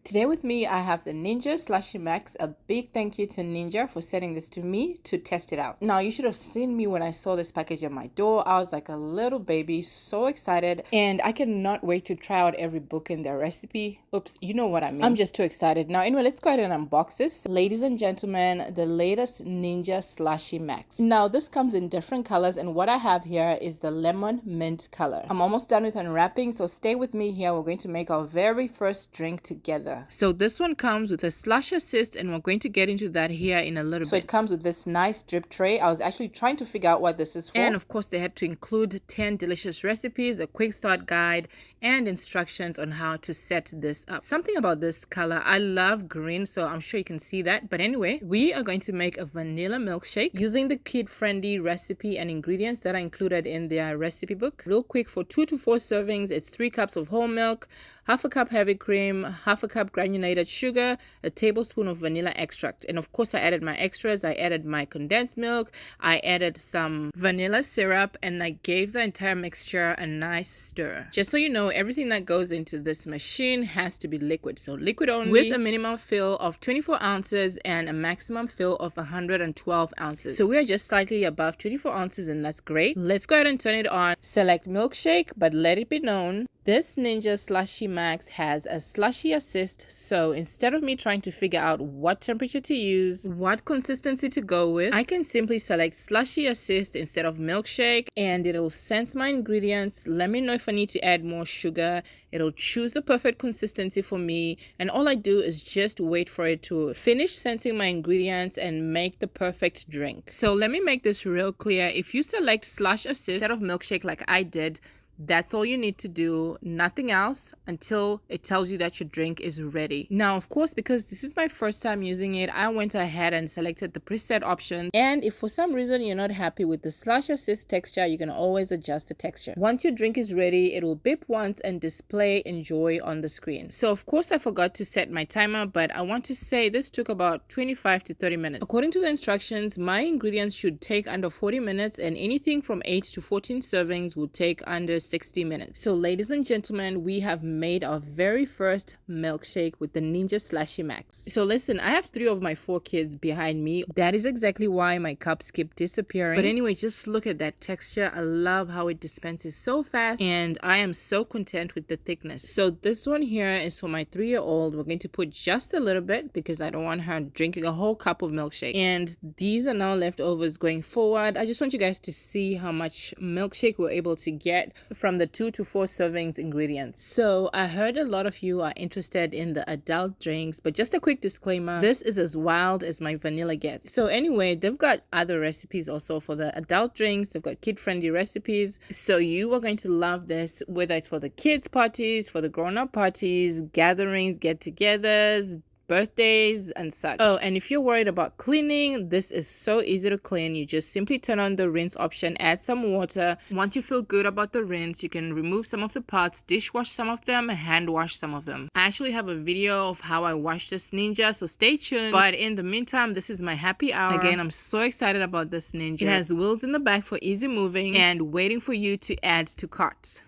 Today with me, I have the Ninja SLUSHi Max. A big thank you to Ninja for sending this to me to test it out. Now, you should have seen me when I saw this package at my door. I was like a little baby, so excited. And I cannot wait to try out every book in their recipe. Oops, you know what I mean. I'm just too excited. Now, anyway, let's go ahead and unbox this. Ladies and gentlemen, the latest Ninja SLUSHi Max. Now, this comes in different colors, and what I have here is the lemon mint color. I'm almost done with unwrapping, so stay with me here. We're going to make our very first drink together. So this one comes with a Slush Assist, and we're going to get into that here in a little bit. So it comes with this nice drip tray. I was actually trying to figure out what this is for. And of course, they had to include 10 delicious recipes, a quick start guide, and instructions on how to set this up. Something about this color, I love green, so I'm sure you can see that. But anyway, we are going to make a vanilla milkshake using the kid-friendly recipe and ingredients that are included in their recipe book. Real quick, for 2 to 4 servings, it's 3 cups of whole milk, half a cup heavy cream, half a cup granulated sugar, a tablespoon of vanilla extract. And of course, I added my extras. I added my condensed milk, I added some vanilla syrup, and I gave the entire mixture a nice stir. Just so you know, everything that goes into this machine has to be liquid. So liquid only, with a minimum fill of 24 ounces and a maximum fill of 112 ounces. So we are just slightly above 24 ounces, and that's great. Let's go ahead and turn it on. Select milkshake, but let it be known, this Ninja SLUSHi Max has a Slush Assist, so instead of me trying to figure out what temperature to use, what consistency to go with, I can simply select Slush Assist instead of milkshake, and it'll sense my ingredients, let me know if I need to add more sugar, it'll choose the perfect consistency for me, and all I do is just wait for it to finish sensing my ingredients and make the perfect drink. So let me make this real clear. If you select Slush Assist instead of milkshake like I did, that's all you need to do, nothing else, until it tells you that your drink is ready. Now, of course, because this is my first time using it, I went ahead and selected the preset option. And if for some reason you're not happy with the Slush Assist texture, you can always adjust the texture. Once your drink is ready, it will beep once and display enjoy on the screen. So of course, I forgot to set my timer, but I want to say this took about 25 to 30 minutes. According to the instructions, my ingredients should take under 40 minutes, and anything from 8 to 14 servings will take under 60 minutes. So ladies and gentlemen, we have made our very first milkshake with the Ninja SLUSHi Max. So listen, I have 3 of my 4 kids behind me. That is exactly why my cups keep disappearing. But anyway, just look at that texture. I love how it dispenses so fast, and I am so content with the thickness. So this one here is for my 3-year-old. We're going to put just a little bit because I don't want her drinking a whole cup of milkshake. And these are now leftovers going forward. I just want you guys to see how much milkshake we're able to get from the 2 to 4 servings ingredients. So I heard a lot of you are interested in the adult drinks, but just a quick disclaimer, this is as wild as my vanilla gets. So anyway, they've got other recipes also for the adult drinks. They've got kid-friendly recipes. So you are going to love this, whether it's for the kids parties, for the grown-up parties, gatherings, get-togethers, birthdays and such. Oh, and if you're worried about cleaning, this is so easy to clean. You just simply turn on the rinse option, add some water. Once you feel good about the rinse, you can remove some of the parts, dishwash some of them, hand wash some of them. I actually have a video of how I wash this Ninja, so stay tuned. But in the meantime, this is my happy hour. Again, I'm so excited about this Ninja. It has wheels in the back for easy moving and waiting for you to add to carts.